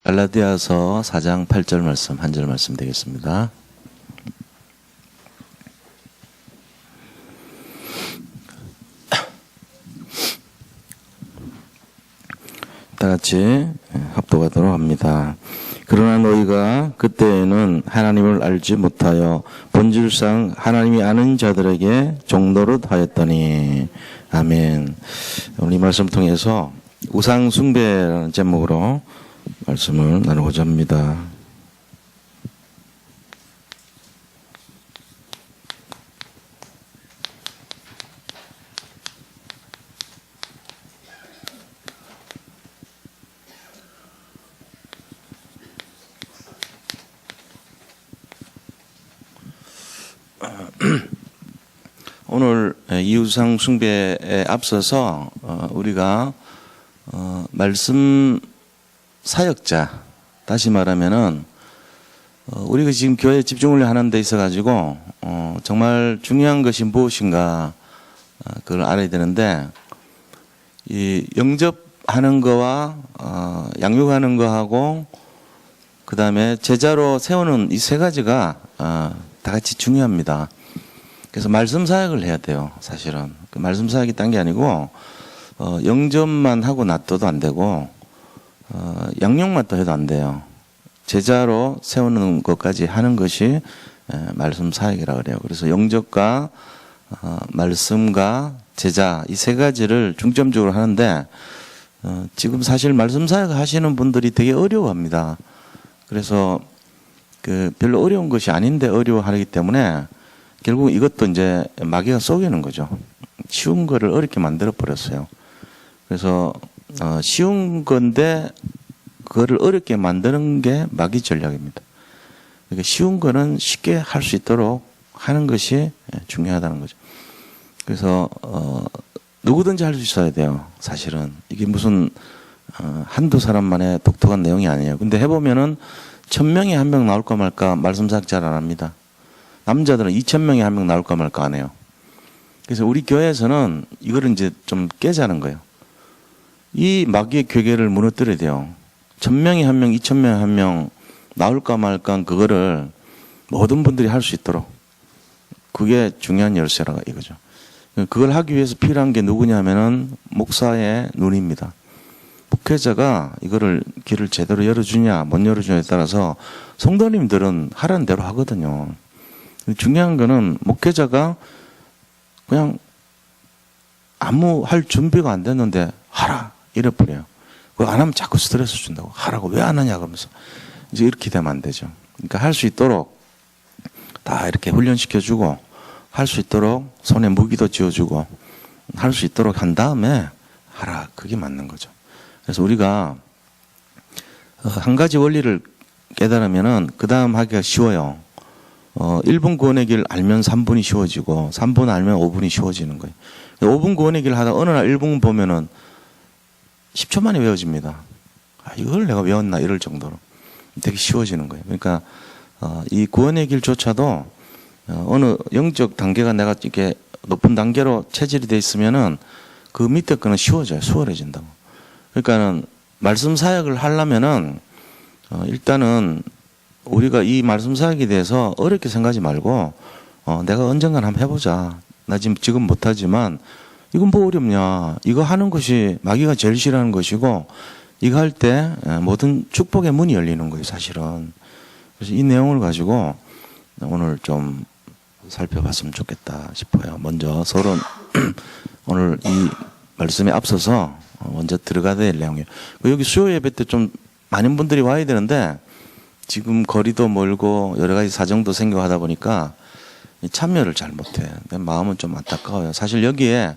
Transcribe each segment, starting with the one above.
갈라디아서 4장 8절 말씀, 한 절 말씀 되겠습니다. 다 같이 합독하도록 합니다. 그러나 너희가 그때에는 하나님을 알지 못하여 본질상 하나님이 아는 자들에게 종노릇 하였더니. 아멘. 오늘 이 말씀 통해서 우상 숭배라는 제목으로 말씀을 나누고자 합니다. 오늘 이우상 숭배에 앞서서 우리가 말씀 사역자, 다시 말하면은 우리가 지금 교회 집중을 하는 데 있어 가지고 정말 중요한 것이 무엇인가 그걸 알아야 되는데, 이 영접하는 거와 양육하는 거하고 그 다음에 제자로 세우는 이 세 가지가 다 같이 중요합니다. 그래서 말씀 사역을 해야 돼요. 사실은 그 말씀 사역이 딴 게 아니고 영접만 하고 놔둬도 안 되고 양육만 또 해도 안 돼요. 제자로 세우는 것까지 하는 것이 말씀 사역이라 그래요. 그래서 영접과 말씀과 제자 이 세 가지를 중점적으로 하는데 지금 사실 말씀 사역 하시는 분들이 되게 어려워합니다. 그래서 그 별로 어려운 것이 아닌데 어려워하기 때문에 결국 이것도 이제 마귀가 속이는 거죠. 쉬운 거를 어렵게 만들어 버렸어요. 그래서 쉬운 건데 그거를 어렵게 만드는 게 마귀 전략입니다. 그러니까 쉬운 거는 쉽게 할 수 있도록 하는 것이 중요하다는 거죠. 그래서 누구든지 할 수 있어야 돼요. 사실은 이게 무슨 한두 사람만의 독특한 내용이 아니에요. 근데 해보면은 1000명에 1명 나올까 말까 말씀 사역 잘 안 합니다. 남자들은 2000명에 1명 나올까 말까 안 해요. 그래서 우리 교회에서는 이거를 이제 좀 깨자는 거예요. 이 마귀의 괴계를 무너뜨려야 돼요. 1000명에 1명, 2000명에 1명 나올까 말까 그거를 모든 분들이 할 수 있도록, 그게 중요한 열쇠라가 이거죠. 그걸 하기 위해서 필요한 게 누구냐면은 목사의 눈입니다. 목회자가 이거를 길을 제대로 열어주냐 못 열어주냐에 따라서 성도님들은 하라는 대로 하거든요. 중요한 거는 목회자가 그냥 아무 할 준비가 안 됐는데 하라 이래버려요. 그거 안 하면 자꾸 스트레스 준다고. 하라고 왜 안 하냐 그러면서 이제 이렇게 되면 안 되죠. 그러니까 할 수 있도록 다 이렇게 훈련시켜주고 할 수 있도록 손에 무기도 쥐어주고 할 수 있도록 한 다음에 하라, 그게 맞는 거죠. 그래서 우리가 한 가지 원리를 깨달으면은 그 다음 하기가 쉬워요. 1분 구원의 길 알면 3분이 쉬워지고 3분 알면 5분이 쉬워지는 거예요. 5분 구원의 길 하다 어느 날 1분 보면은 10초 만에 외워집니다. 이걸 내가 외웠나 이럴 정도로 되게 쉬워지는 거예요. 그러니까 이 구원의 길조차도 어느 영적 단계가 내가 이렇게 높은 단계로 체질이 돼 있으면은 그 밑에 거는 쉬워져요. 수월해진다고. 그러니까는 말씀 사역을 하려면은 일단은 우리가 이 말씀 사역에 대해서 어렵게 생각하지 말고 내가 언젠간 한번 해보자. 나 지금 못하지만 이건 뭐 어렵냐. 이거 하는 것이 마귀가 제일 싫어하는 것이고 이거 할 때 모든 축복의 문이 열리는 거예요. 사실은. 그래서 이 내용을 가지고 오늘 좀 살펴봤으면 좋겠다 싶어요. 먼저 서로 오늘 이 말씀에 앞서서 먼저 들어가야 될 내용이에요. 여기 수요 예배 때 좀 많은 분들이 와야 되는데 지금 거리도 멀고 여러 가지 사정도 생기고 하다 보니까 참여를 잘 못해. 내 마음은 좀 안타까워요. 사실 여기에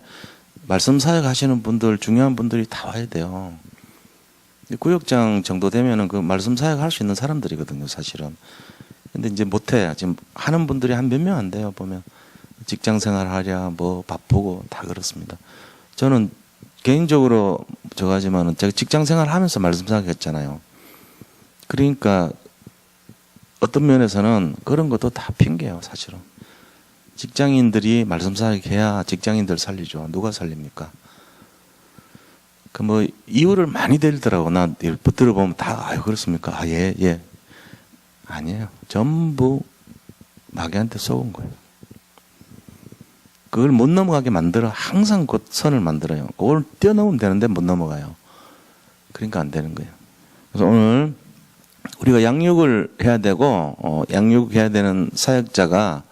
말씀 사역 하시는 분들, 중요한 분들이 다 와야 돼요. 구역장 정도 되면은 그 말씀 사역 할 수 있는 사람들이거든요, 사실은. 근데 이제 못해. 지금 하는 분들이 한 몇 명 안 돼요, 보면. 직장 생활 하랴, 뭐 바쁘고 다 그렇습니다. 저는 개인적으로 저하지만은 제가 직장 생활 하면서 말씀 사역 했잖아요. 그러니까 어떤 면에서는 그런 것도 다 핑계예요, 사실은. 직장인들이 말씀 사역해야 직장인들 살리죠. 누가 살립니까? 그 뭐 이유를 많이 들더라고. 나 들어보면 다 아유 그렇습니까? 아, 예, 예. 아니에요. 전부 마귀한테 쏘은 거예요. 그걸 못 넘어가게 만들어 항상 그 선을 만들어요. 그걸 뛰어넘으면 되는데 못 넘어가요. 그러니까 안 되는 거예요. 그래서 오늘 우리가 양육을 해야 되고 양육해야 되는 사역자가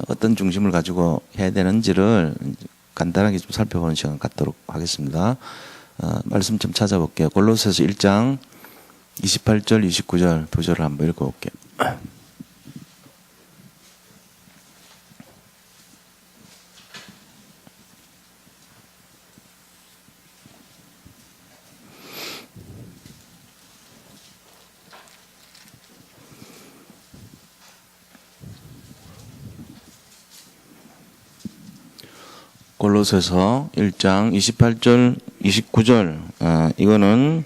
어떤 중심을 가지고 해야 되는지를 간단하게 좀 살펴보는 시간 갖도록 하겠습니다. 말씀 좀 찾아볼게요. 골로새서 1장 28절, 29절 두 절을 한번 읽어볼게요. 골로새서 1장 28절, 29절 이거는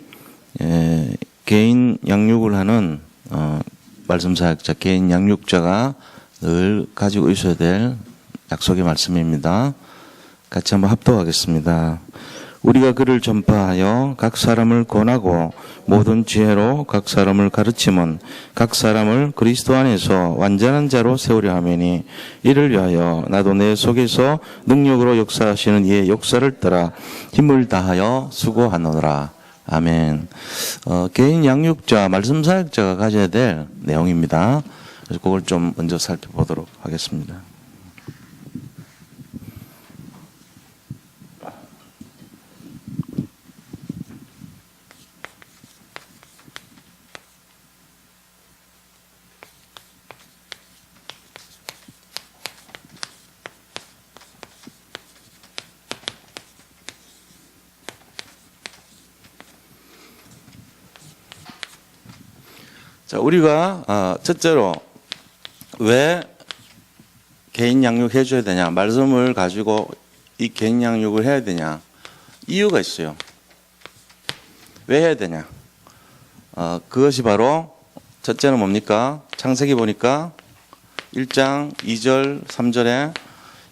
개인 양육을 하는 말씀 사역자, 개인 양육자가 늘 가지고 있어야 될 약속의 말씀입니다. 같이 한번 합독하겠습니다. 우리가 그를 전파하여 각 사람을 권하고 모든 지혜로 각 사람을 가르침은 각 사람을 그리스도 안에서 완전한 자로 세우려 하매니 이를 위하여 나도 내 속에서 능력으로 역사하시는 이의 역사를 따라 힘을 다하여 수고하노라. 아멘. 개인 양육자, 말씀 사역자가 가져야 될 내용입니다. 그래서 그걸 좀 먼저 살펴보도록 하겠습니다. 자, 우리가 첫째로 왜 개인 양육 해줘야 되냐, 말씀을 가지고 이 개인 양육을 해야 되냐, 이유가 있어요. 왜 해야 되냐? 그것이 바로 첫째는 뭡니까? 창세기 보니까 1장 2절 3절에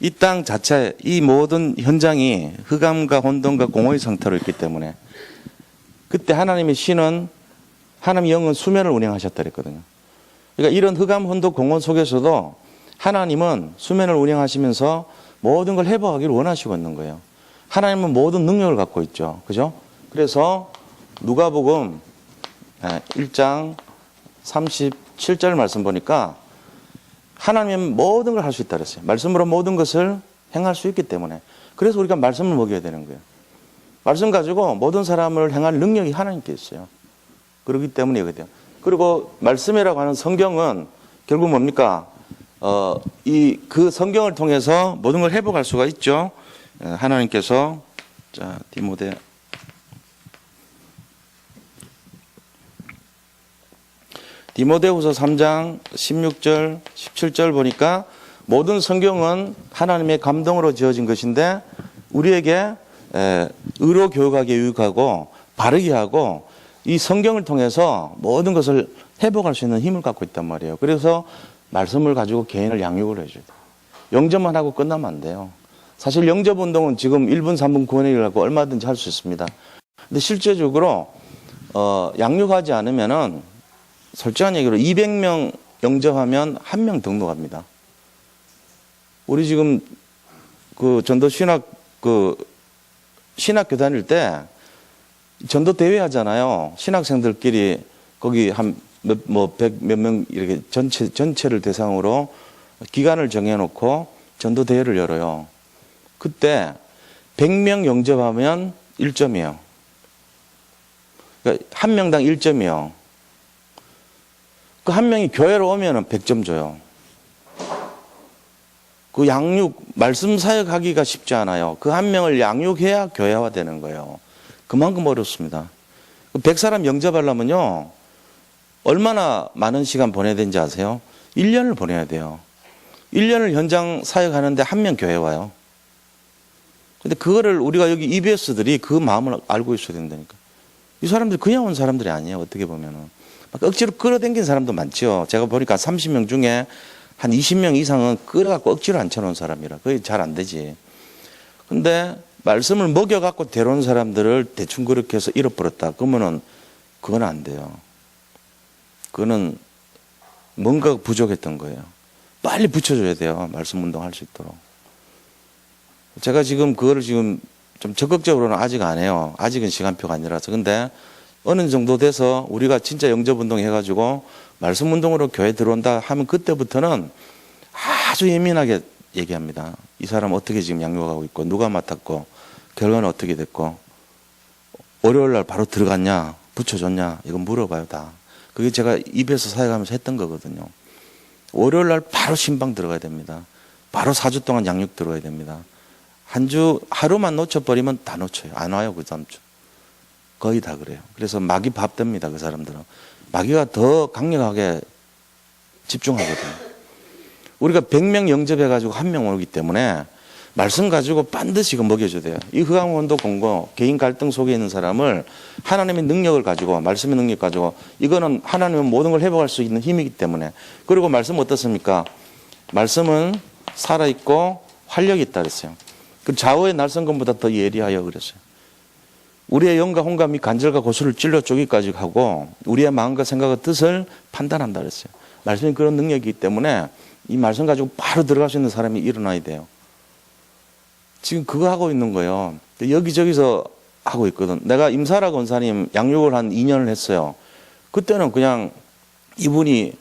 이 땅 자체, 이 모든 현장이 흑암과 혼돈과 공허의 상태로 있기 때문에 그때 하나님의 신은, 하나님의 영은 수면을 운행하셨다 그랬거든요. 그러니까 이런 흑암, 혼돈, 공허 속에서도 하나님은 수면을 운행하시면서 모든 걸 회복하기를 원하시고 있는 거예요. 하나님은 모든 능력을 갖고 있죠. 그죠? 그래서 누가복음 1장 37절 말씀 보니까 하나님은 모든 걸 할 수 있다 그랬어요. 말씀으로 모든 것을 행할 수 있기 때문에. 그래서 우리가 말씀을 먹여야 되는 거예요. 말씀 가지고 모든 사람을 행할 능력이 하나님께 있어요. 그렇기 때문에 이거든요. 그리고 말씀이라고 하는 성경은 결국 뭡니까? 그 성경을 통해서 모든 걸 회복할 수가 있죠. 하나님께서 디모데후서 3장 16절 17절 보니까 모든 성경은 하나님의 감동으로 지어진 것인데 우리에게 의로 교육하게 유익하고 바르게 하고 이 성경을 통해서 모든 것을 회복할 수 있는 힘을 갖고 있단 말이에요. 그래서 말씀을 가지고 개인을 양육을 해줘야 돼요. 영접만 하고 끝나면 안 돼요. 사실 영접 운동은 지금 1분, 3분 구원이라고 얼마든지 할 수 있습니다. 근데 실제적으로 양육하지 않으면은 솔직한 얘기로 200명 영접하면 1명 등록합니다. 우리 지금 그 전도 신학교 다닐 때 전도 대회 하잖아요. 신학생들끼리 거기 백 몇 명 이렇게 전체를 대상으로 기간을 정해놓고 전도 대회를 열어요. 그때 100명 영접하면 1점이에요. 그러니까 한 명당 1점이요. 그 한 명이 교회로 오면은 100점 줘요. 그 양육, 말씀 사역하기가 쉽지 않아요. 그 한 명을 양육해야 교회화 되는 거예요. 그만큼 어렵습니다. 100사람 영접하려면요, 얼마나 많은 시간 보내야 되는지 아세요? 1년을 보내야 돼요. 1년을 현장 사역하는데 한 명 교회 와요. 근데 그거를 우리가 여기 EBS들이 그 마음을 알고 있어야 된다니까. 이 사람들 그냥 온 사람들이 아니에요. 어떻게 보면은. 막 억지로 끌어당긴 사람도 많죠. 제가 보니까 30명 중에 한 20명 이상은 끌어갖고 억지로 앉혀놓은 사람이라. 그게 잘 안 되지. 근데 말씀을 먹여갖고 데려온 사람들을 대충 그렇게 해서 잃어버렸다. 그러면은 그건 안 돼요. 그거는 뭔가 부족했던 거예요. 빨리 붙여줘야 돼요. 말씀 운동할 수 있도록. 제가 지금 그거를 지금 좀 적극적으로는 아직 안 해요. 아직은 시간표가 아니라서. 근데 어느 정도 돼서 우리가 진짜 영접 운동 해가지고 말씀 운동으로 교회 들어온다 하면 그때부터는 아주 예민하게 얘기합니다. 이 사람 어떻게 지금 양육하고 있고 누가 맡았고 결과는 어떻게 됐고 월요일 날 바로 들어갔냐 붙여줬냐 이거 물어봐요 다. 그게 제가 입에서 사역하면서 했던 거거든요. 월요일 날 바로 신방 들어가야 됩니다. 바로 4주 동안 양육 들어가야 됩니다. 한 주 하루만 놓쳐버리면 다 놓쳐요. 안 와요 그 다음 주. 거의 다 그래요. 그래서 마귀 밥 됩니다 그 사람들은. 마귀가 더 강력하게 집중하거든요. 우리가 100명 영접해가지고 1명 오기 때문에 말씀 가지고 반드시 이거 먹여줘야 돼요. 이 흑암원도 공고 개인 갈등 속에 있는 사람을 하나님의 능력을 가지고 말씀의 능력 가지고 이거는 하나님은 모든 걸 회복할 수 있는 힘이기 때문에. 그리고 말씀은 어떻습니까? 말씀은 살아있고 활력이 있다 그랬어요. 그 좌우의 날선검보다 더 예리하여 그랬어요. 우리의 영과 혼과 및 간절과 고수를 찔러 쪼기까지 하고 우리의 마음과 생각과 뜻을 판단한다 그랬어요. 말씀이 그런 능력이기 때문에 이 말씀 가지고 바로 들어갈 수 있는 사람이 일어나야 돼요. 지금 그거 하고 있는 거예요. 여기저기서 하고 있거든. 내가 임사라 권사님 양육을 한 2년을 했어요. 그때는 그냥 이분이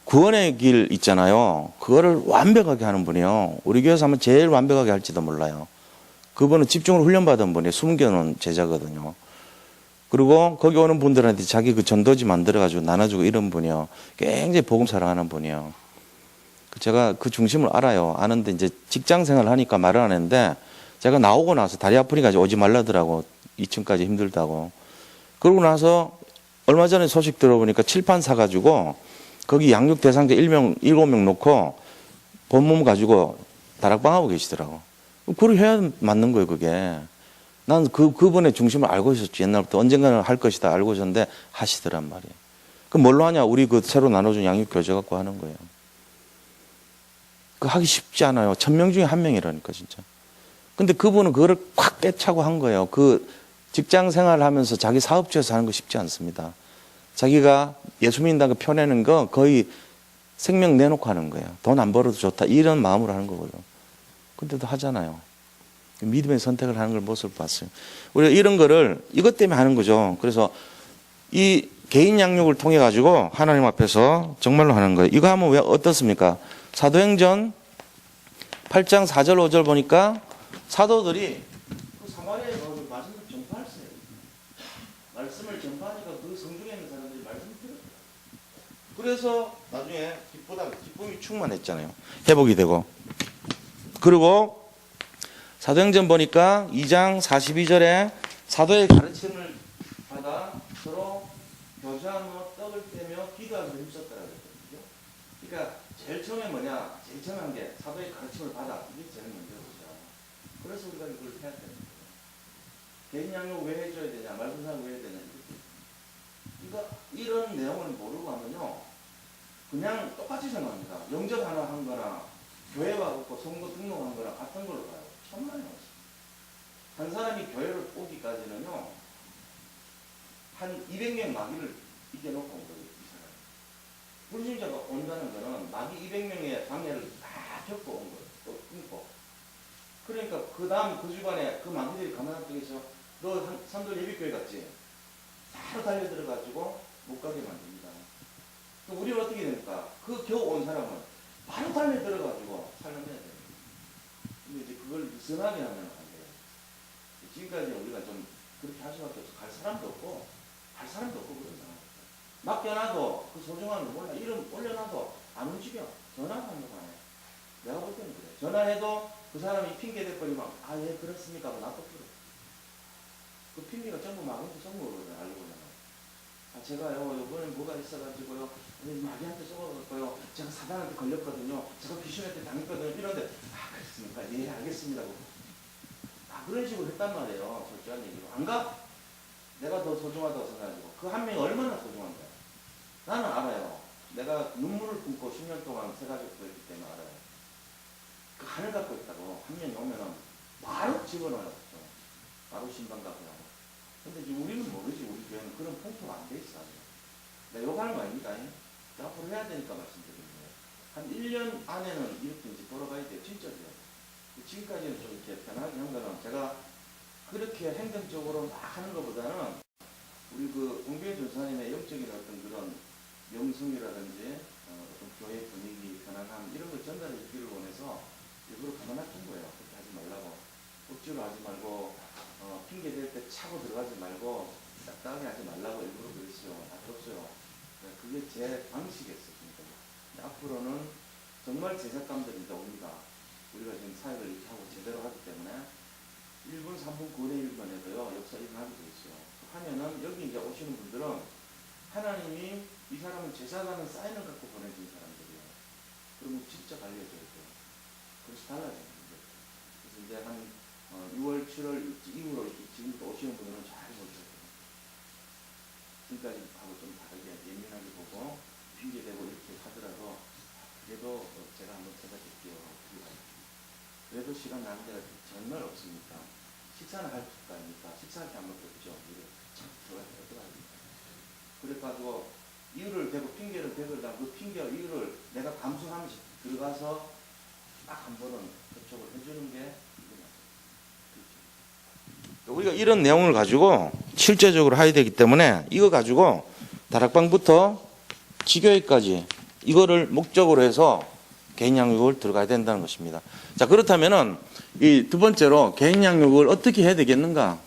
구원의 길 있잖아요. 그거를 완벽하게 하는 분이에요. 우리 교회에서 하면 제일 완벽하게 할지도 몰라요. 그분은 집중을 훈련받은 분이에요. 숨겨놓은 제자거든요. 그리고 거기 오는 분들한테 자기 그 전도지 만들어가지고 나눠주고 이런 분이요. 굉장히 복음 사랑하는 분이요. 제가 그 중심을 알아요. 아는데 이제 직장 생활을 하니까 말을 안 했는데 제가 나오고 나서 다리 아프니까 이제 오지 말라더라고. 2층까지 힘들다고. 그러고 나서 얼마 전에 소식 들어보니까 칠판 사가지고 거기 양육 대상자 7명 놓고 본몸 가지고 다락방하고 계시더라고. 그걸 해야 맞는 거예요, 그게. 난 그분의 중심을 알고 있었지. 옛날부터 언젠가는 할 것이다 알고 있었는데 하시더란 말이에요. 그럼 뭘로 하냐? 우리 그 새로 나눠준 양육 교재 갖고 하는 거예요. 그 하기 쉽지 않아요. 1000명 중에 1명이라니까, 진짜. 근데 그분은 그거를 콱 꿰차고 한 거예요. 그 직장 생활을 하면서 자기 사업주에서 하는 거 쉽지 않습니다. 자기가 예수 믿는다고 펴내는 거 거의 생명 내놓고 하는 거예요. 돈 안 벌어도 좋다. 이런 마음으로 하는 거거든요. 근데도 하잖아요. 믿음의 선택을 하는 걸 모습을 봤어요. 우리가 이런 거를 이것 때문에 하는 거죠. 그래서 이 개인 양육을 통해 가지고 하나님 앞에서 정말로 하는 거예요. 이거 하면 왜 어떻습니까? 사도행전 8장 4절 5절 보니까 사도들이 그 사마리아에 가서 말씀을 전파했어요. 말씀을 전파하니까 그 성중에 있는 사람들이 말씀을 들었어요. 그래서 나중에 기쁨이 충만했잖아요. 회복이 되고. 그리고 사도행전 보니까 2장 42절에 사도의 가르침을 받아 서로 교제하며 떡을 떼며 기도하며 힘썼더라 그랬거든요. 그러니까 제일 처음에 뭐냐? 제일 처음에 한 게 사도의 가르침을 받아. 이게 제일 먼저죠. 그래서 우리가 이걸 해야 되는 거예요. 개인 양육 왜 해줘야 되냐? 말씀상 왜 해야 되냐? 그러니까 이런 내용을 모르고 하면요. 그냥 똑같이 생각합니다. 영접 하나 한 거나 교회 와서 성도 등록한 거랑 같은 걸로 봐요. 천만에 없어요. 한 사람이 교회를 오기까지는요, 한 200명 마귀를 이겨놓고 온 거예요, 이 사람. 불신자가 온다는 거는 마귀 200명의 방해를 다 겪고 온 거예요. 또 끊고. 그러니까 그 다음 그 주간에 그 마귀들이 가만히 있어, 너 산돌 예비교회 갔지? 바로 달려들어가지고 못 가게 만듭니다. 그럼 우리는 어떻게 됩니까? 그 겨우 온 사람은 바로 달려들어가지고 살려내야 돼요. 근데 이제 그걸 느슨하게 하면 안 돼요. 지금까지 우리가 좀 그렇게 할 수밖에 없어. 갈 사람도 없고 그런 상황. 맡겨놔도 그 소중함을 몰라. 이름 올려놔도 안 움직여. 전화도 안 해. 내가 볼 때는 그래. 전화해도 그 사람이 핑계 대버리면 아, 예, 그렇습니까? 하고 나도 그래. 그 핑계가 전부 마귀한테 쏜거거든요. 알고 보면. 아, 제가요, 요번에 뭐가 있어가지고요. 마귀한테 쏘아갖고요. 제가 사단한테 걸렸거든요. 제가 귀신한테 당했거든요. 이런데, 아, 그렇습니까? 예, 알겠습니다. 아, 그런 식으로 했단 말이에요. 솔직한 얘기로. 안 가? 내가 더 소중하다고 생각하고. 그 한 명이 얼마나 소중한데. 나는 알아요. 내가 눈물을 품고 10년 동안 새 가족도 있기 때문에 알아요. 그 하늘 갖고 있다고. 한 명이 오면은 바로 집어넣어요. 바로 신방 가고. 근데 이제 우리는 모르지. 우리 교회는 그런 풍토가 안 돼 있어. 내가 욕하는 거 아닙니다. 앞으로 해야 되니까 말씀드리는 거예요. 한 1년 안에는 이렇게 이제 돌아가야 돼요. 진짜로요. 지금까지는 좀 이렇게 편하게 한 거는 제가 그렇게 행정적으로 막 하는 것보다는 우리 그 공교회 전사님의 영적인 어떤 그런 명성이라든지 어떤 교회 분위기, 편안함 이런 걸 전달해 주기를 원해서 일부러 가만히 둔 거예요. 그렇게 하지 말라고. 억지로 하지 말고 핑계 댈 때 차고 들어가지 말고 딱딱하게 하지 말라고 일부러 그랬어요. 다 들었어요. 그게 제 방식이었어요. 앞으로는 정말 제작감들이 나옵니다. 우리가 지금 사역을 이렇게 하고 제대로 하기 때문에 1분, 3분, 9대 1분 해도요, 역사 일어나게 돼 있어요. 하면은 여기 이제 오시는 분들은 하나님이 이 사람은 제사장은 사인을 갖고 보내준 사람들이에요. 그러면 진짜 알려줘야 돼요. 그래서 달라지는 거예요. 그래서 이제 한 6월, 7월 이후로 지금부터 오시는 분들은 잘 보셔야 돼요. 지금까지 하고 좀 다르게 예민하게 보고 핑계대고 이렇게 하더라도 그래도 제가 한번 찾아볼게요. 그래도 시간 나는 데가 정말 없습니까? 식사는 할 수 있다니까. 식사할 때 한번 뵙죠. 참 들어가야 그래가지고 이유를 대고 핑계를 대거나 그 핑계와 이유를 내가 감수하면서 들어가서 딱 한 번은 접촉을 해주는 게 우리가 이런 내용을 가지고 실제적으로 해야 되기 때문에 이거 가지고 다락방부터 지교회까지 이거를 목적으로 해서 개인 양육을 들어가야 된다는 것입니다. 자, 그렇다면은 이 두 번째로 개인 양육을 어떻게 해야 되겠는가?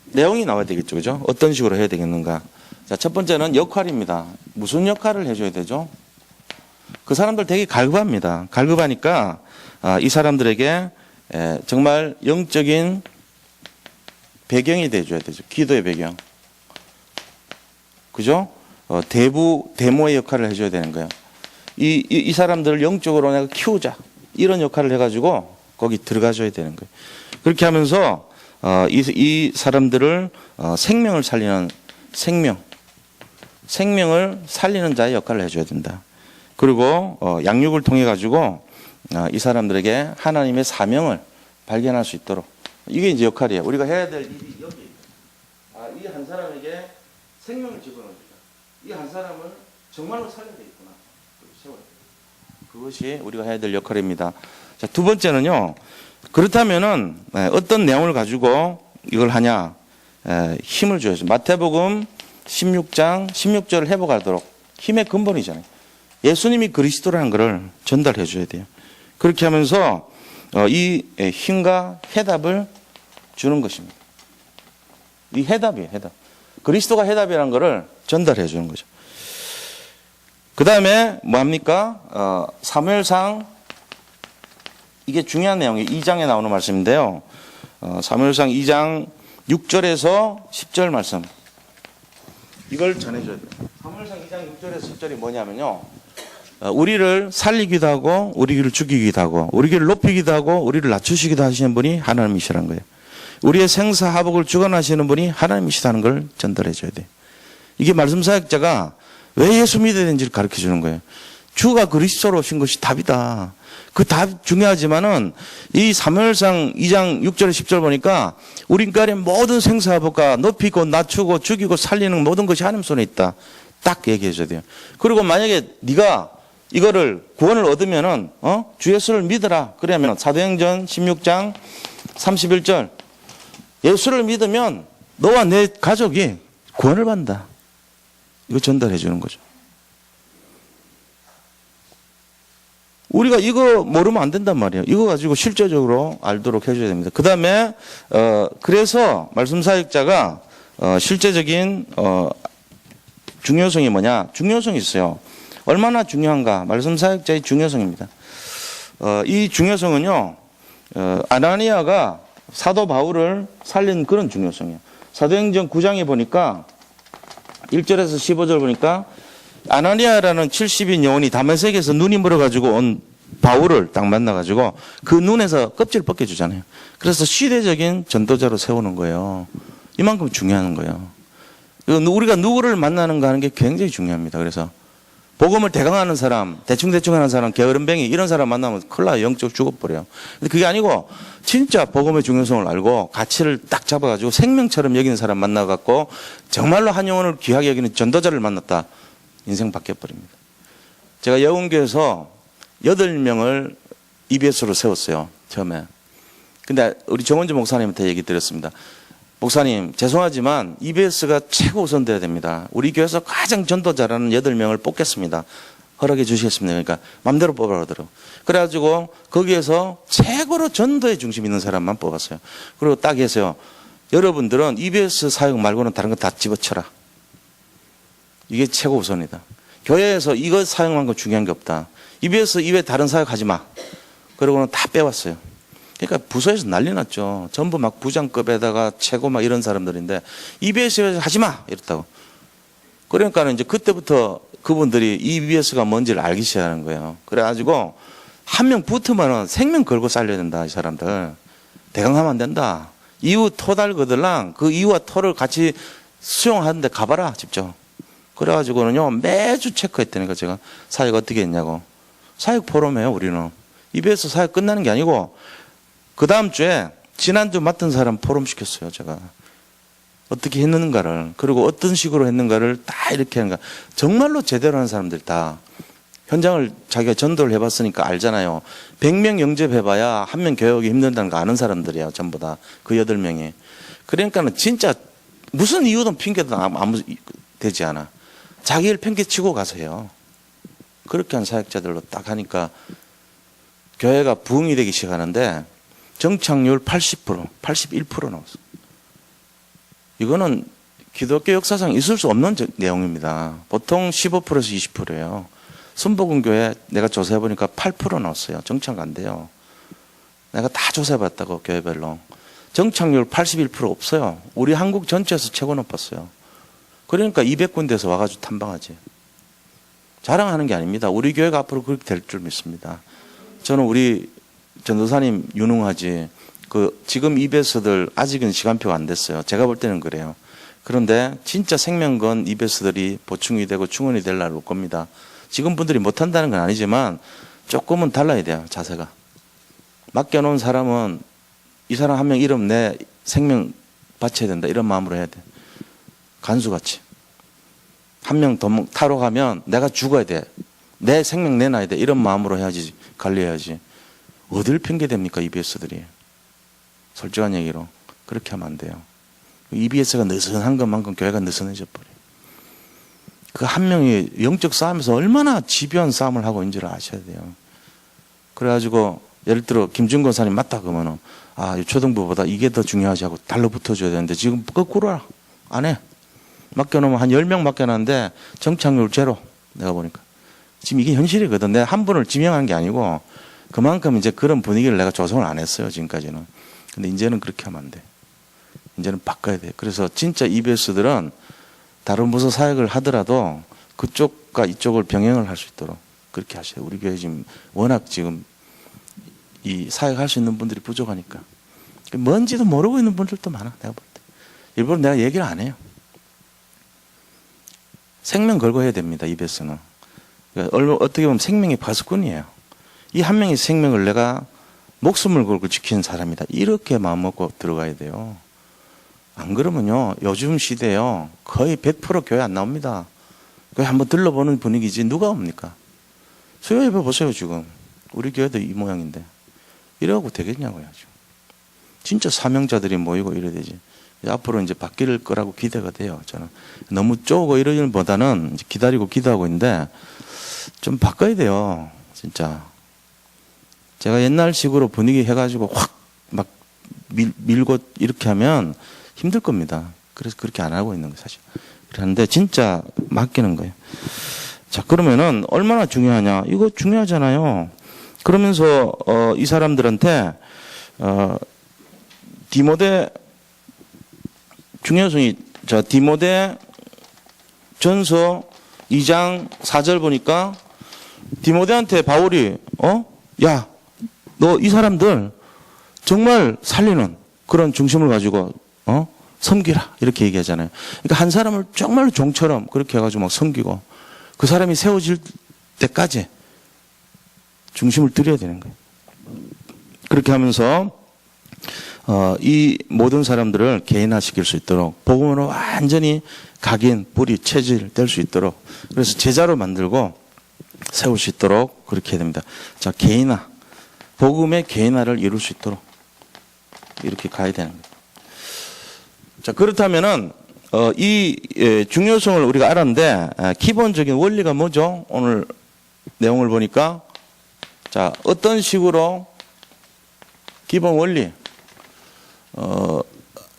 내용이 나와야 되겠죠. 그죠? 어떤 식으로 해야 되겠는가? 자, 첫 번째는 역할입니다. 무슨 역할을 해줘야 되죠? 그 사람들 되게 갈급합니다. 갈급하니까 이 사람들에게 정말 영적인 배경이 돼줘야 되죠. 기도의 배경. 그죠? 대모의 역할을 해줘야 되는 거예요. 이 사람들을 영적으로 내가 키우자. 이런 역할을 해가지고 거기 들어가줘야 되는 거예요. 그렇게 하면서 이 사람들을 생명을 살리는 생명을 살리는 자의 역할을 해줘야 된다. 그리고 양육을 통해 가지고 이 사람들에게 하나님의 사명을 발견할 수 있도록 이게 이제 역할이에요. 우리가 해야 될 일이 여기 이 한 사람에게 생명을 집어넣어주자. 이 한 사람을 정말로 살려야 되겠구나. 그것이 우리가 해야 될 역할입니다. 자, 두 번째는요. 그렇다면은 어떤 내용을 가지고 이걸 하냐? 힘을 줘야죠. 마태복음 16장 16절을 회복하도록 힘의 근본이잖아요. 예수님이 그리스도라는 것을 전달해 줘야 돼요. 그렇게 하면서 이 힘과 해답을 주는 것입니다. 이 해답이에요. 해답. 그리스도가 해답이라는 것을 전달해 주는 거죠. 그 다음에 뭐합니까? 사무엘상 이게 중요한 내용이에요. 2장에 나오는 말씀인데요. 사무엘상 2장 6절에서 10절 말씀. 이걸 전해줘야 돼요. 사무엘상 2장 6절에서 10절이 뭐냐면요. 우리를 살리기도 하고 우리를 죽이기도 하고 우리를 높이기도 하고 우리를 낮추시기도 하시는 분이 하나님이시라는 거예요. 우리의 생사화복을 주관하시는 분이 하나님이시다는 걸 전달해 줘야 돼요. 이게 말씀 사역자가 왜 예수 믿어야 되는지를 가르쳐 주는 거예요. 주가 그리스도로 오신 것이 답이다. 그 답 중요하지만은 이 사무엘상 2장 6절에 10절 보니까 우리 인간의 모든 생사화복과 높이고 낮추고 죽이고 살리는 모든 것이 하나님 손에 있다. 딱 얘기해 줘야 돼요. 그리고 만약에 네가 이거를 구원을 얻으면은 주 예수를 믿어라. 그러면 사도행전 16장 31절 예수를 믿으면 너와 내 가족이 구원을 받는다. 이거 전달해 주는 거죠. 우리가 이거 모르면 안 된단 말이에요. 이거 가지고 실제적으로 알도록 해줘야 됩니다. 그 다음에 그래서 말씀 사역자가 실제적인 중요성이 뭐냐? 중요성이 있어요. 얼마나 중요한가? 말씀 사역자의 중요성입니다. 이 중요성은요, 아나니아가 사도 바울을 살린 그런 중요성이에요. 사도행전 9장에 보니까 1절에서 15절 보니까 아나니아라는 70인 영혼이 다메섹에서 눈이 멀어가지고 온 바울을 딱 만나가지고 그 눈에서 껍질 벗겨주잖아요. 그래서 시대적인 전도자로 세우는 거예요. 이만큼 중요한 거예요. 우리가 누구를 만나는가 하는 게 굉장히 중요합니다. 그래서 복음을 대강하는 사람, 대충대충 하는 사람, 게으름뱅이 이런 사람 만나면 큰일 나요. 영적 죽어버려요. 근데 그게 아니고 진짜 복음의 중요성을 알고 가치를 딱 잡아가지고 생명처럼 여기는 사람 만나갖고 정말로 한 영혼을 귀하게 여기는 전도자를 만났다. 인생 바뀌어버립니다. 제가 여운교에서 8명을 EBS로 세웠어요. 처음에. 근데 우리 정원주 목사님한테 얘기 드렸습니다. 목사님, 죄송하지만 EBS가 최고 우선돼야 됩니다. 우리 교회에서 가장 전도자라는 8명을 뽑겠습니다. 허락해 주시겠습니다. 그러니까 맘대로 뽑으라 그러더라고요. 그래가지고 거기에서 최고로 전도에 중심 있는 사람만 뽑았어요. 그리고 딱 해서요. 여러분들은 EBS 사역 말고는 다른 거 다 집어쳐라. 이게 최고 우선이다. 교회에서 이거 사역만큼 중요한 게 없다. EBS 이외에 다른 사역 하지 마. 그러고는 다 빼왔어요. 그러니까 부서에서 난리 났죠. 전부 막 부장급에다가 최고 막 이런 사람들인데 EBS에서 하지 마 이랬다고. 그러니까는 이제 그때부터 그분들이 EBS가 뭔지를 알기 시작하는 거예요. 그래가지고 한 명 붙으면은 생명 걸고 살려야 된다 이 사람들. 대강하면 안 된다. 이후 토달거들랑 그 이후와 토를 같이 수용하는데 가봐라 직접. 그래가지고는요 매주 체크했다니까 제가 사역 어떻게 했냐고. 사역 포럼이에요 우리는. EBS 사역 끝나는 게 아니고 그 다음 주에 지난주 맡은 사람 포럼 시켰어요 제가. 어떻게 했는가를 그리고 어떤 식으로 했는가를 다 이렇게 하는가. 정말로 제대로 하는 사람들 다 현장을 자기가 전도를 해봤으니까 알잖아요. 100명 영접해봐야 한 명 교육이 힘들다는 거 아는 사람들이에요 전부 다. 그 8명이. 그러니까는 진짜 무슨 이유든 핑계든 아무 되지 않아. 자기 일 팽개치고 가서 해요. 그렇게 한 사역자들로 딱 하니까 교회가 부흥이 되기 시작하는데 정착률 80%, 81% 나왔어. 이거는 기독교 역사상 있을 수 없는 내용입니다. 보통 15%에서 20%예요. 순복음교회 내가 조사해보니까 8% 나왔어요. 정착 안 돼요. 내가 다 조사해봤다고 교회별로. 정착률 81% 없어요. 우리 한국 전체에서 최고 높았어요. 그러니까 200군데에서 와가지고 탐방하지. 자랑하는 게 아닙니다. 우리 교회가 앞으로 그렇게 될 줄 믿습니다. 저는 우리 전도사님 유능하지. 지금 EBS들 아직은 시간표가 안 됐어요. 제가 볼 때는 그래요. 그런데 진짜 생명건 EBS들이 보충이 되고 충원이 될 날 올 겁니다. 지금 분들이 못한다는 건 아니지만 조금은 달라야 돼요. 자세가. 맡겨놓은 사람은 이 사람 한 명 이름 내 생명 바쳐야 된다. 이런 마음으로 해야 돼. 간수같이. 한 명 더 타러 가면 내가 죽어야 돼. 내 생명 내놔야 돼. 이런 마음으로 해야지. 관리해야지. 어딜 핑계댑니까 EBS들이. 솔직한 얘기로. 그렇게 하면 안 돼요. EBS가 느슨한 것만큼 교회가 느슨해져 버려요. 그 한 명이 영적 싸움에서 얼마나 집요한 싸움을 하고 있는지를 아셔야 돼요. 그래가지고 예를 들어 김준 권사님 맞다 그러면은 초등부보다 이게 더 중요하지 하고 달라붙어줘야 되는데 지금 거꾸로 안 해. 맡겨놓으면 한 10명 맡겨놨는데 정착률 제로. 내가 보니까. 지금 이게 현실이거든. 내가 한 분을 지명한 게 아니고 그만큼 이제 그런 분위기를 내가 조성을 안 했어요. 지금까지는. 근데 이제는 그렇게 하면 안 돼. 이제는 바꿔야 돼. 그래서 진짜 EBS들은 다른 부서 사역을 하더라도 그쪽과 이쪽을 병행을 할 수 있도록 그렇게 하셔요. 우리 교회 지금 워낙 지금 이 사역할 수 있는 분들이 부족하니까. 뭔지도 모르고 있는 분들도 많아. 내가 볼 때. 일부러 내가 얘기를 안 해요. 생명 걸고 해야 됩니다. EBS는. 그러니까 어떻게 보면 생명의 파수꾼이에요. 이 한 명의 생명을 내가 목숨을 걸고 지키는 사람이다. 이렇게 마음먹고 들어가야 돼요. 안 그러면요. 요즘 시대에요. 거의 100% 교회 안 나옵니다. 교회 한번 들러보는 분위기지 누가 옵니까? 수요예배 보세요 지금. 우리 교회도 이 모양인데. 이래갖고 되겠냐고요. 지금. 진짜 사명자들이 모이고 이래야 되지. 앞으로 이제 바뀔 거라고 기대가 돼요. 저는 너무 쪼고 이러는 보다는 기다리고 기도하고 있는데 좀 바꿔야 돼요. 진짜. 제가 옛날식으로 분위기 해가지고 확 막 밀고 이렇게 하면 힘들 겁니다. 그래서 그렇게 안 하고 있는 거예요, 사실. 그런데 진짜 맡기는 거예요. 자, 그러면은 얼마나 중요하냐? 이거 중요하잖아요. 그러면서 이 사람들한테 디모데 중요성이 디모데 전서 2장 4절 보니까 디모데한테 바울이 야, 너 이 사람들 정말 살리는 그런 중심을 가지고 섬기라 이렇게 얘기하잖아요. 그러니까 한 사람을 정말 종처럼 그렇게 해가지고 막 섬기고 그 사람이 세워질 때까지 중심을 들여야 되는 거예요. 그렇게 하면서 이 모든 사람들을 개인화시킬 수 있도록 복음으로 완전히 각인, 뿌리, 체질될 수 있도록 그래서 제자로 만들고 세울 수 있도록 그렇게 해야 됩니다. 자, 개인화. 복음의 개인화를 이룰 수 있도록 이렇게 가야 되는 거예요. 자, 그렇다면은 이 중요성을 우리가 알았는데 기본적인 원리가 뭐죠? 오늘 내용을 보니까 자, 어떤 식으로 기본 원리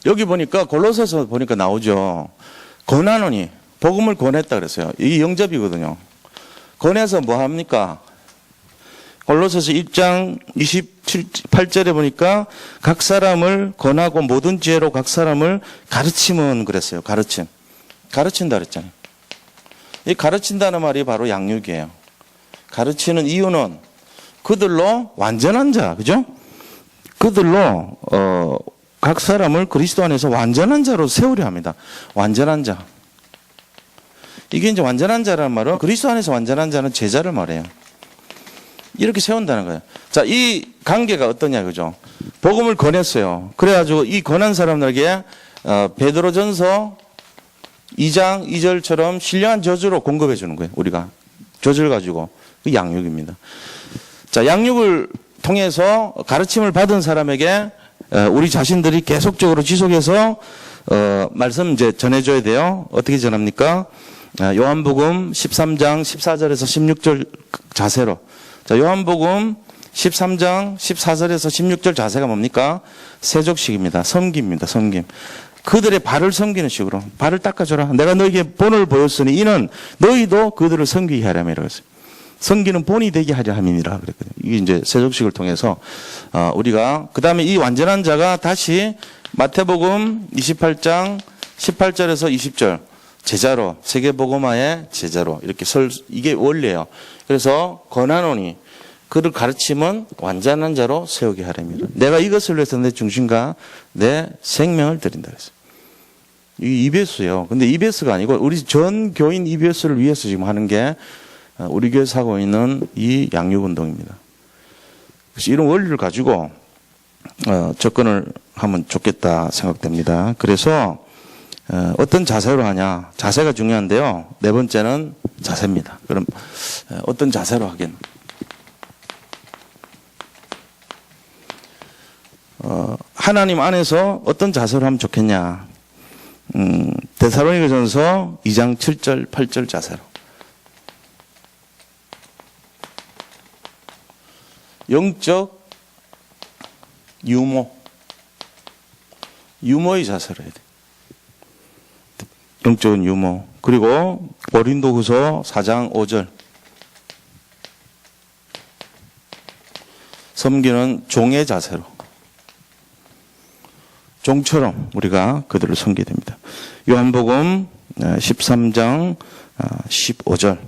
여기 보니까 골로새서 보니까 나오죠. 권하노니 복음을 권했다 그랬어요. 이게 영접이거든요. 권해서 뭐 합니까? 골로새서 1장 28절에 보니까 각 사람을 권하고 모든 지혜로 각 사람을 가르치면 그랬어요. 가르친다 그랬잖아요. 이 가르친다는 말이 바로 양육이에요. 가르치는 이유는 그들로 완전한 자, 그죠? 그들로 각 사람을 그리스도 안에서 완전한 자로 세우려 합니다. 완전한 자. 이게 이제 완전한 자라는 말은 그리스도 안에서 완전한 자는 제자를 말해요. 이렇게 세운다는 거예요. 자, 이 관계가 어떠냐, 그죠? 복음을 권했어요. 그래가지고 이 권한 사람들에게 베드로전서 2장 2절처럼 신령한 저주로 공급해 주는 거예요. 우리가 저주를 가지고 그 양육입니다. 자, 양육을 통해서 가르침을 받은 사람에게 우리 자신들이 계속적으로 지속해서 말씀 이제 전해줘야 돼요. 어떻게 전합니까? 요한복음 13장 14절에서 16절 자세로. 자, 요한복음 13장 14절에서 16절 자세가 뭡니까? 세족식입니다. 섬깁니다. 섬김. 그들의 발을 섬기는 식으로. 발을 닦아줘라. 내가 너에게 본을 보였으니 이는 너희도 그들을 섬기게 하려면 이랬어요. 섬기는 본이 되게 하려 함이니라 그랬거든요. 이게 이제 세족식을 통해서 우리가 그 다음에 이 완전한 자가 다시 마태복음 28장 18절에서 20절 제자로 세계복음화의 제자로 이렇게 이게 원리예요. 그래서 권하노니 그를 가르치면 완전한 자로 세우게 하렵니다. 내가 이것을 위해서 내 중심과 내 생명을 드린다 그랬어요. 이게 EBS예요. 근데 EBS가 아니고 우리 전 교인 EBS를 위해서 지금 하는 게 우리 교회에서 하고 있는 이 양육운동입니다. 그래서 이런 원리를 가지고 접근을 하면 좋겠다 생각됩니다. 그래서 어떤 자세로 하냐. 자세가 중요한데요. 네 번째는 자세입니다. 그럼 어떤 자세로 하겠나. 하나님 안에서 어떤 자세로 하면 좋겠냐. 데살로니가전서 2장 7절 8절 자세로. 영적 유모의 자세로 해야 돼. 영적인 유모. 그리고 고린도후서 4장 5절. 섬기는 종의 자세로. 종처럼 우리가 그들을 섬기게 됩니다. 요한복음 13장 15절.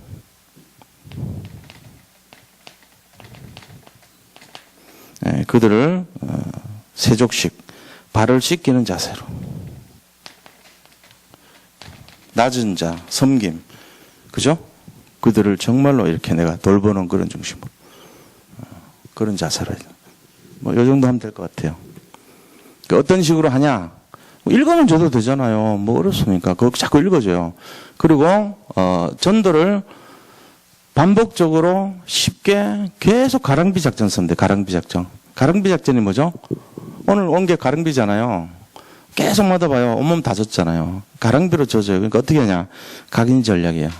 그들을 세족식, 발을 씻기는 자세로. 낮은 자, 섬김. 그죠? 그들을 정말로 이렇게 내가 돌보는 그런 중심으로. 그런 자세로 해야 돼. 뭐, 요 정도 하면 될 것 같아요. 어떤 식으로 하냐? 읽으면 줘도 되잖아요. 뭐 어렵습니까? 그거 자꾸 읽어줘요. 그리고, 전도를 반복적으로 쉽게 계속 가랑비 작전 쓰면 돼. 가랑비 작전. 가랑비 작전이 뭐죠? 오늘 온 게 가랑비잖아요. 계속 맞아봐요. 온몸 다 젖잖아요. 가랑비로 젖어요. 그러니까 어떻게 하냐? 각인 전략이에요.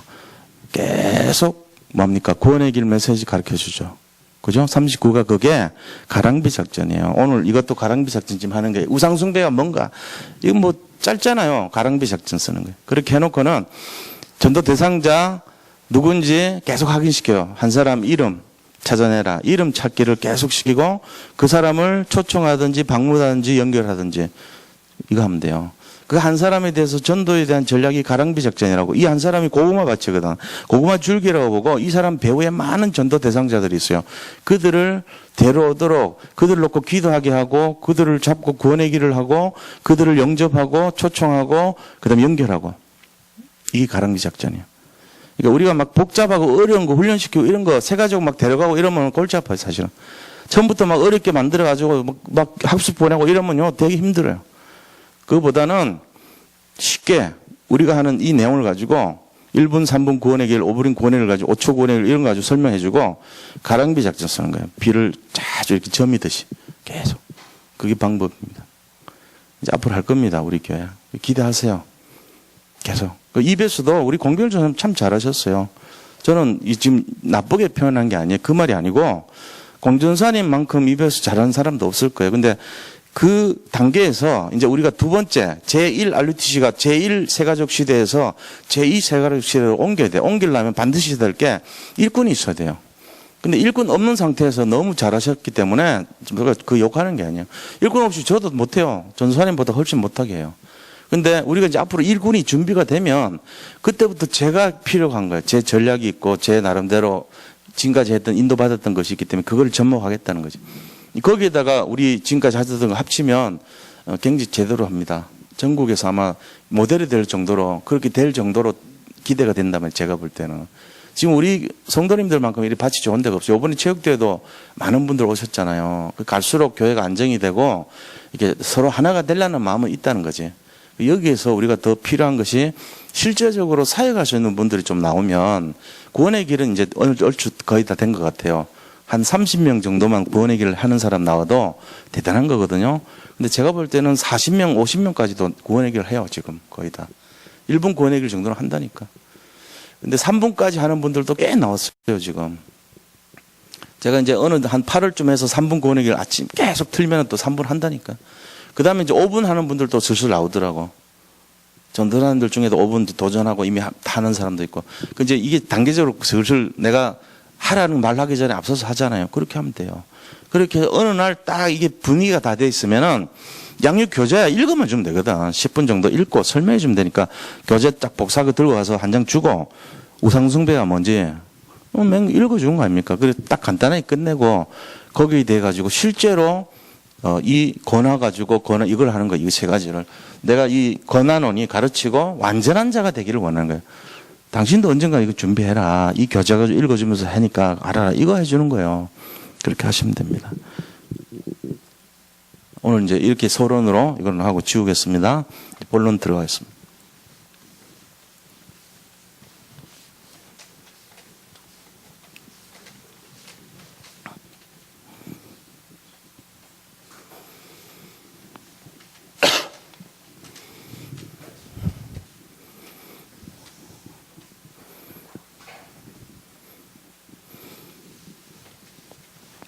계속 뭡니까? 구원의 길 메시지 가르쳐 주죠. 그죠? 39가 그게 가랑비 작전이에요. 오늘 이것도 가랑비 작전 지금 하는 거예요. 우상숭배가 뭔가? 이거 뭐 짧잖아요. 가랑비 작전 쓰는 거예요. 그렇게 해놓고는 전도 대상자 누군지 계속 확인시켜요. 한 사람 이름 찾아내라. 이름 찾기를 계속 시키고 그 사람을 초청하든지 방문하든지 연결하든지 이거 하면 돼요. 그 한 사람에 대해서 전도에 대한 전략이 가랑비 작전이라고. 이 한 사람이 고구마 밭이거든. 고구마 줄기라고 보고 이 사람 배후에 많은 전도 대상자들이 있어요. 그들을 데려오도록 그들을 놓고 기도하게 하고 그들을 잡고 구원의 길을 하고 그들을 영접하고 초청하고 그 다음에 연결하고. 이게 가랑비 작전이에요. 그러니까 우리가 막 복잡하고 어려운 거 훈련시키고 이런 거 새 가지고 막 데려가고 이러면 골치 아파요, 사실은. 처음부터 막 어렵게 만들어가지고 막 학습 보내고 이러면요, 되게 힘들어요. 그거보다는 쉽게 우리가 하는 이 내용을 가지고 1분, 3분 구원의 길, 5분 구원의 길 가지고 5초 구원의 길 이런 거 가지고 설명해주고 가랑비 작전 쓰는 거예요. 비를 자주 이렇게 점이듯이 계속. 그게 방법입니다. 이제 앞으로 할 겁니다, 우리 교회. 기대하세요. 계속. 이베스도 우리 공병 전사님 참 잘하셨어요. 저는 지금 나쁘게 표현한 게 아니에요. 그 말이 아니고 공전사님만큼 이베스 잘하는 사람도 없을 거예요. 근데 그 단계에서 이제 우리가 두 번째 제1 RUTC가 제1 세가족 시대에서 제2 세가족 시대로 옮겨야 돼요. 옮기려면 반드시 될 게 일꾼이 있어야 돼요. 근데 일꾼 없는 상태에서 너무 잘하셨기 때문에 제가 그 욕하는 게 아니에요. 일꾼 없이 저도 못해요. 전사님보다 훨씬 못하게 해요. 근데 우리가 이제 앞으로 일군이 준비가 되면 그때부터 제가 필요한 거예요. 제 전략이 있고 제 나름대로 지금까지 했던 인도받았던 것이 있기 때문에 그걸 접목하겠다는 거죠. 거기에다가 우리 지금까지 하셨던 거 합치면 굉장히 제대로 합니다. 전국에서 아마 모델이 될 정도로 그렇게 될 정도로 기대가 된다면 제가 볼 때는. 지금 우리 성도님들만큼 이리 밭이 좋은 데가 없어요. 이번에 체육대회도 많은 분들 오셨잖아요. 갈수록 교회가 안정이 되고 이렇게 서로 하나가 되려는 마음은 있다는 거지. 여기에서 우리가 더 필요한 것이 실제적으로 사역할 수 있는 분들이 좀 나오면 구원의 길은 이제 얼추 거의 다 된 것 같아요. 한 30명 정도만 구원의 길을 하는 사람 나와도 대단한 거거든요. 근데 제가 볼 때는 40명, 50명까지도 구원의 길을 해요, 지금 거의 다. 1분 구원의 길 정도는 한다니까. 근데 3분까지 하는 분들도 꽤 나왔어요, 지금. 제가 이제 어느 한 8월쯤 해서 3분 구원의 길 아침 계속 틀면 또 3분 한다니까. 그 다음에 이제 5분 하는 분들도 슬슬 나오더라고. 전도사님들 중에도 5분 도전하고 이미 하는 사람도 있고. 그 이제 이게 단계적으로 슬슬 내가 하라는 말 하기 전에 앞서서 하잖아요. 그렇게 하면 돼요. 그렇게 어느 날 딱 이게 분위기가 다 돼 있으면은 양육 교재야 읽으면 주면 되거든. 10분 정도 읽고 설명해 주면 되니까 교재 딱 복사하고 들고 가서 한 장 주고 우상숭배가 뭔지 맹 읽어주는 거 아닙니까? 그래 딱 간단하게 끝내고 거기에 대해 가지고 실제로 이 권하 가지고 권하 이걸 하는 거 이 세 가지를 내가 이 권하노니 가르치고 완전한 자가 되기를 원하는 거예요. 당신도 언젠가 이거 준비해라. 이 교재 가지고 읽어주면서 하니까 알아라. 이거 해주는 거예요. 그렇게 하시면 됩니다. 오늘 이제 이렇게 서론으로 이걸 하고 지우겠습니다. 본론 들어가겠습니다.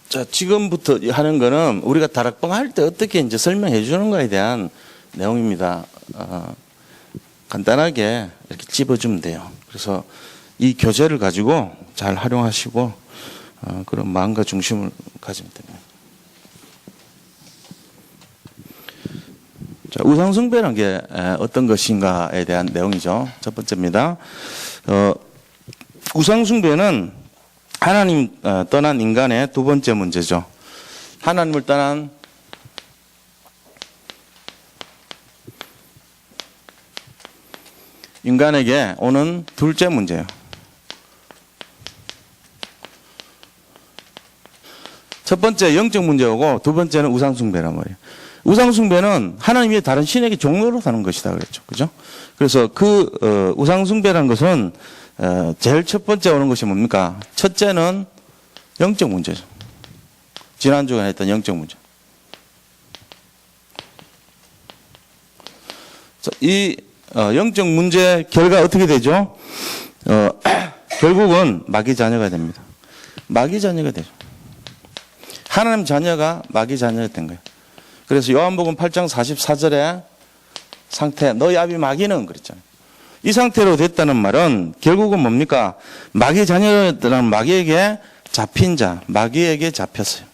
자, 지금부터 하는 거는 우리가 다락방 할 때 어떻게 이제 설명해 주는 거에 대한 내용입니다. 간단하게 이렇게 집어주면 돼요. 그래서 이 교재를 가지고 잘 활용하시고 그런 마음과 중심을 가지면 됩니다. 자, 우상숭배라는 게 어떤 것인가에 대한 내용이죠. 첫 번째입니다. 우상숭배는 하나님 떠난 인간의 두 번째 문제죠. 하나님을 떠난 인간에게 오는 둘째 문제예요. 첫 번째 영적 문제고 두 번째는 우상숭배란 말이에요. 우상숭배는 하나님이 다른 신에게 종로로 사는 것이다 그랬죠. 그죠? 그래서 그 우상숭배라는 것은 제일 첫 번째 오는 것이 뭡니까? 첫째는 영적 문제죠. 지난주에 했던 영적 문제. 이 영적 문제 결과 어떻게 되죠? 결국은 마귀 자녀가 됩니다. 마귀 자녀가 되죠. 하나님 자녀가 마귀 자녀가 된 거예요. 그래서 요한복음 8장 44절에 상태 너희 아비 마귀는 그랬잖아요. 이 상태로 됐다는 말은 결국은 뭡니까? 마귀 자녀라는 마귀에게 잡힌 자, 마귀에게 잡혔어요.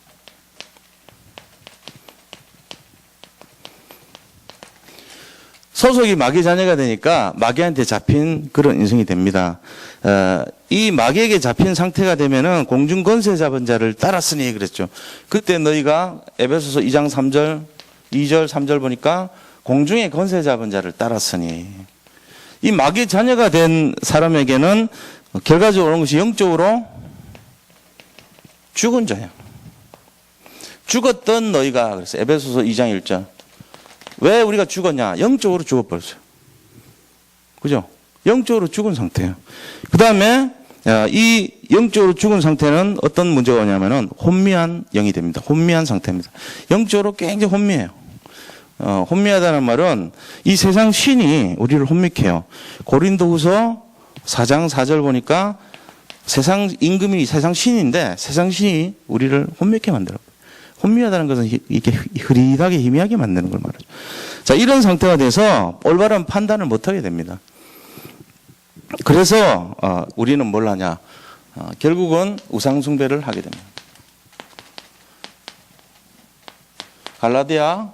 소속이 마귀 자녀가 되니까 마귀한테 잡힌 그런 인생이 됩니다. 이 마귀에게 잡힌 상태가 되면은 공중 권세 잡은 자를 따랐으니 그랬죠. 그때 너희가 에베소서 2장 3절, 2절, 3절 보니까 공중에 권세 잡은 자를 따랐으니 이 마귀 자녀가 된 사람에게는 결과적으로 오는 것이 영적으로 죽은 자예요. 죽었던 너희가, 그래서 에베소서 2장 1절. 왜 우리가 죽었냐? 영적으로 죽어버렸어요. 그죠? 영적으로 죽은 상태예요. 그 다음에 이 영적으로 죽은 상태는 어떤 문제가 오냐면은 혼미한 영이 됩니다. 혼미한 상태입니다. 영적으로 굉장히 혼미해요. 혼미하다는 말은 이 세상 신이 우리를 혼미해요. 고린도후서 4장 4절 보니까 세상 임금이 세상 신인데 세상 신이 우리를 혼미하게 만들어요. 혼미하다는 것은 이렇게 흐릿하게 희미하게 만드는 걸 말해요. 자, 이런 상태가 돼서 올바른 판단을 못하게 됩니다. 그래서 우리는 뭘 하냐? 결국은 우상숭배를 하게 됩니다. 갈라디아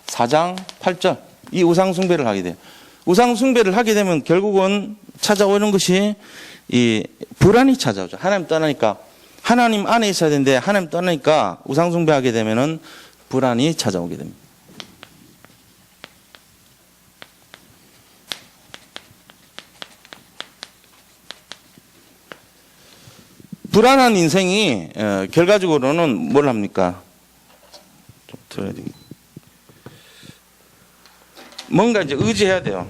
4장 8절 이 우상숭배를 하게 돼요. 우상숭배를 하게 되면 결국은 찾아오는 것이 이 불안이 찾아오죠. 하나님 떠나니까 하나님 안에 있어야 되는데 하나님 떠나니까 우상숭배하게 되면은 불안이 찾아오게 됩니다. 불안한 인생이 결과적으로는 뭘 합니까? 좀 들어야 되겠다. 뭔가 이제 의지해야 돼요.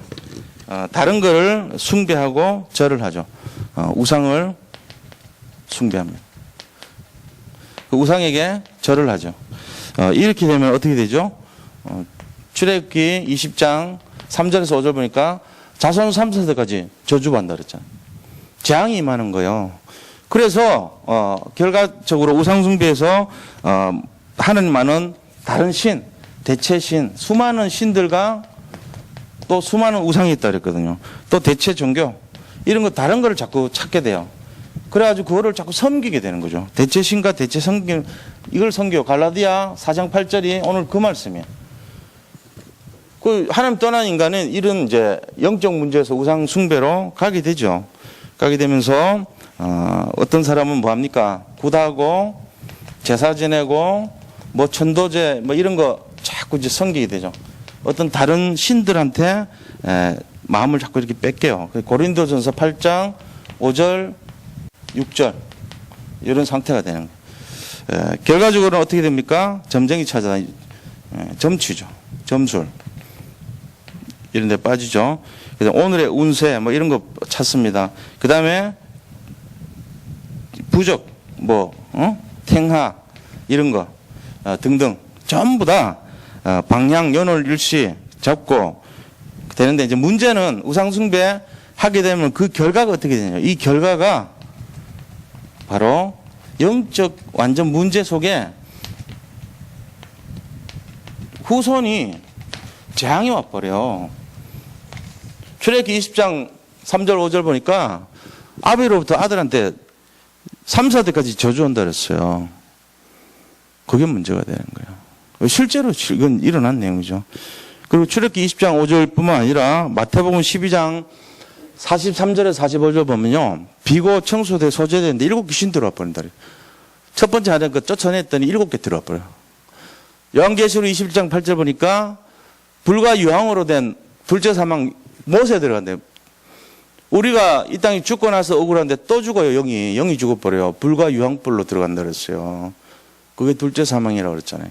다른 거를 숭배하고 절을 하죠. 우상을 숭배합니다. 그 우상에게 절을 하죠. 이렇게 되면 어떻게 되죠? 출애굽기 20장 3절에서 5절 보니까 자손 3세대까지 저주받는다 그랬잖아요. 재앙이 임하는 거예요. 그래서 결과적으로 우상숭배에서 하느님만은 다른 신, 대체신, 수많은 신들과 또 수많은 우상이 있다 그랬거든요. 또 대체 종교 이런 거 다른 거를 자꾸 찾게 돼요. 그래가지고 그거를 자꾸 섬기게 되는 거죠. 대체 신과 대체 섬김 이걸 섬겨. 갈라디아 4장 8절이 오늘 그 말씀이에요. 그 하나님 떠난 인간은 이런 이제 영적 문제에서 우상 숭배로 가게 되죠. 가게 되면서 어떤 사람은 뭐 합니까? 굿하고 제사 지내고 뭐 천도제 뭐 이런 거 자꾸 이제 섬기게 되죠. 어떤 다른 신들한테 마음을 자꾸 이렇게 뺏겨요. 고린도전서 8장 5절 6절 이런 상태가 되는 거예요. 결과적으로는 어떻게 됩니까? 점쟁이 찾아다니 점취죠. 점술 이런 데 빠지죠. 그래서 오늘의 운세 뭐 이런 거 찾습니다. 그 다음에 부적 뭐 탱하 이런 거 등등 전부 다 방향 연월 일시 잡고 되는데 이제 문제는 우상숭배 하게 되면 그 결과가 어떻게 되냐? 이 결과가 바로 영적 완전 문제 속에 후손이 재앙이 와버려요. 출애굽기 20장 3절 5절 보니까 아비로부터 아들한테 3, 4대까지 저주한다 그랬어요. 그게 문제가 되는 거예요. 실제로 이건 일어난 내용이죠. 그리고 출애굽기 20장 5절뿐만 아니라 마태복음 12장 43절에서 45절 보면요. 비고 청소돼 소재되는데 7 귀신 들어와 버린다. 첫 번째 하던 거 쫓아냈더니 7개 들어와 버려요. 요한계시록 21장 8절 보니까 불과 유황으로 된 둘째 사망 못에 들어간대요. 우리가 이 땅에 죽고 나서 억울한데 또 죽어요. 영이 죽어버려요. 불과 유황불로 들어간다 그랬어요. 그게 둘째 사망이라고 그랬잖아요.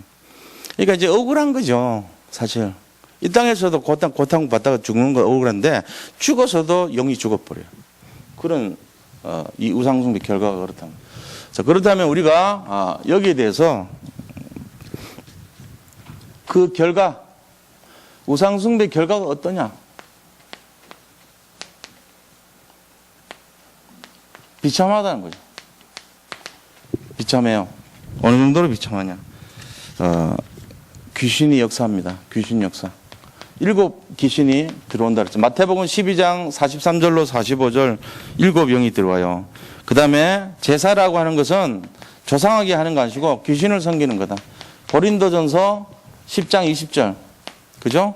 그러니까 이제 억울한 거죠. 사실 이 땅에서도 고통 받다가 죽는 건 억울한데 죽어서도 영이 죽어버려요. 그런 이 우상숭배 결과가 그렇다면. 자, 그렇다면 우리가 여기에 대해서 그 결과 우상숭배 결과가 어떠냐? 비참하다는 거죠. 비참해요. 어느 정도로 비참하냐? 귀신이 역사합니다. 귀신 역사. 7 귀신이 들어온다 그랬죠. 마태복음 12장 43절로 45절 7 영이 들어와요. 그 다음에 제사라고 하는 것은 조상하게 하는 거 아니고 귀신을 섬기는 거다. 고린도전서 10장 20절. 그죠?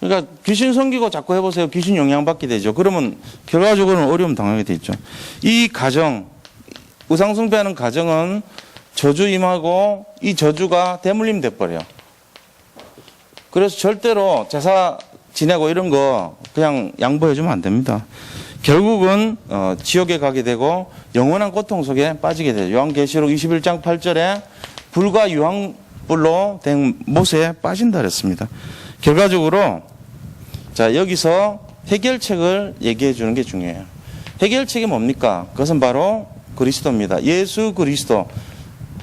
그러니까 귀신 섬기고 자꾸 해보세요. 귀신 영향받게 되죠. 그러면 결과적으로는 어려움 당하게 되죠. 이 가정, 우상숭배하는 가정은 저주 임하고 이 저주가 대물림 돼버려요. 그래서 절대로 제사 지내고 이런 거 그냥 양보해주면 안 됩니다. 결국은 지옥에 가게 되고 영원한 고통 속에 빠지게 되죠. 요한계시록 21장 8절에 불과 유황불로 된 못에 빠진다 그랬습니다. 결과적으로 자 여기서 해결책을 얘기해 주는 게 중요해요. 해결책이 뭡니까? 그것은 바로 그리스도입니다. 예수 그리스도.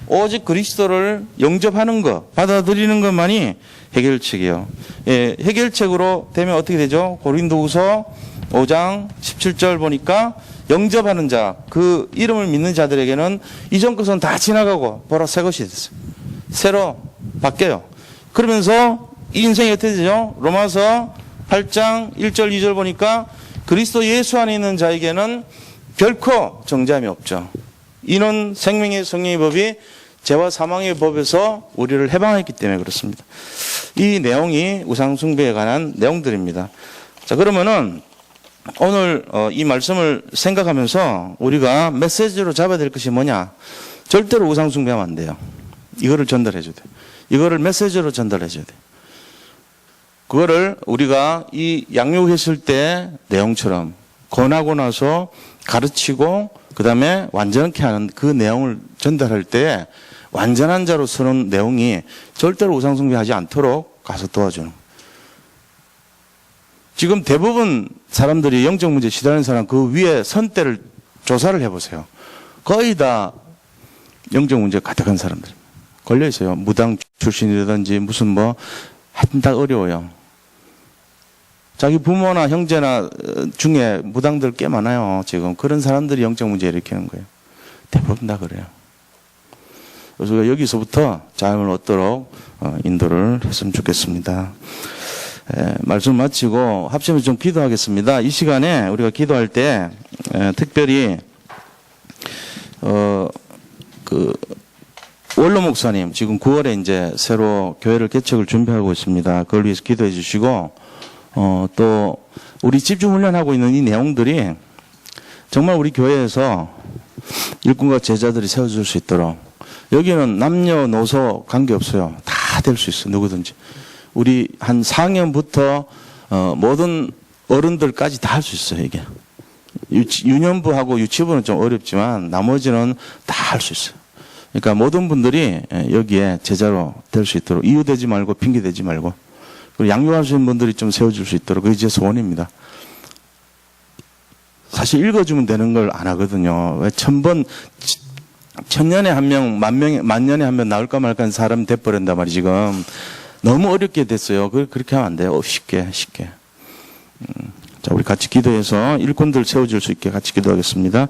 오직 그리스도를 영접하는 것, 받아들이는 것만이 해결책이에요. 예, 해결책으로 되면 어떻게 되죠? 고린도후서 5장 17절 보니까 영접하는 자, 그 이름을 믿는 자들에게는 이전 것은 다 지나가고 보라 새 것이 됐어요. 새로 바뀌어요. 그러면서 이 인생이 어떻게 되죠? 로마서 8장 1절 2절 보니까 그리스도 예수 안에 있는 자에게는 결코 정죄함이 없죠. 이는 생명의 성령의 법이 죄와 사망의 법에서 우리를 해방했기 때문에 그렇습니다. 이 내용이 우상숭배에 관한 내용들입니다. 자, 그러면은 오늘 이 말씀을 생각하면서 우리가 메시지로 잡아야 될 것이 뭐냐? 절대로 우상숭배하면 안 돼요. 이거를 전달해 줘야 돼요. 이거를 메시지로 전달해 줘야 돼요. 그거를 우리가 이 양육했을 때 내용처럼 권하고 나서 가르치고 그 다음에 완전케 하는 그 내용을 전달할 때 완전한 자로서는 내용이 절대로 우상숭배하지 않도록 가서 도와주는. 지금 대부분 사람들이 영적 문제 시달리는 사람 그 위에 선대를 조사를 해보세요. 거의 다 영적 문제 가득한 사람들 걸려 있어요. 무당 출신이라든지 무슨 뭐 하여튼 다 어려워요. 자기 부모나 형제나 중에 무당들 꽤 많아요. 지금 그런 사람들이 영적 문제 일으키는 거예요. 대부분 다 그래요. 그래서 여기서부터 자음을 얻도록 인도를 했으면 좋겠습니다. 말씀 마치고 합심해서 좀 기도하겠습니다. 이 시간에 우리가 기도할 때 특별히 원로 목사님 지금 9월에 이제 새로 교회를 개척을 준비하고 있습니다. 그걸 위해서 기도해 주시고 또 우리 집중훈련하고 있는 이 내용들이 정말 우리 교회에서 일꾼과 제자들이 세워줄 수 있도록 여기는 남녀노소 관계없어요. 다 될 수 있어요. 누구든지. 우리 한 4학년부터 모든 어른들까지 다 할 수 있어요. 이게. 유년부하고 유치부는 좀 어렵지만 나머지는 다 할 수 있어요. 그러니까 모든 분들이 여기에 제자로 될 수 있도록 이유되지 말고 핑계대지 말고 그리고 양육하시는 분들이 좀 세워줄 수 있도록 그게 제 소원입니다. 사실 읽어주면 되는 걸 안 하거든요. 왜 1000번, 1000년에 한 명, 만년에 한 명 나올까 말까 하는 사람 돼버린단 말이에요, 지금. 너무 어렵게 됐어요. 그렇게 하면 안 돼요. 쉽게. 자, 우리 같이 기도해서 일꾼들 세워줄 수 있게 같이 기도하겠습니다.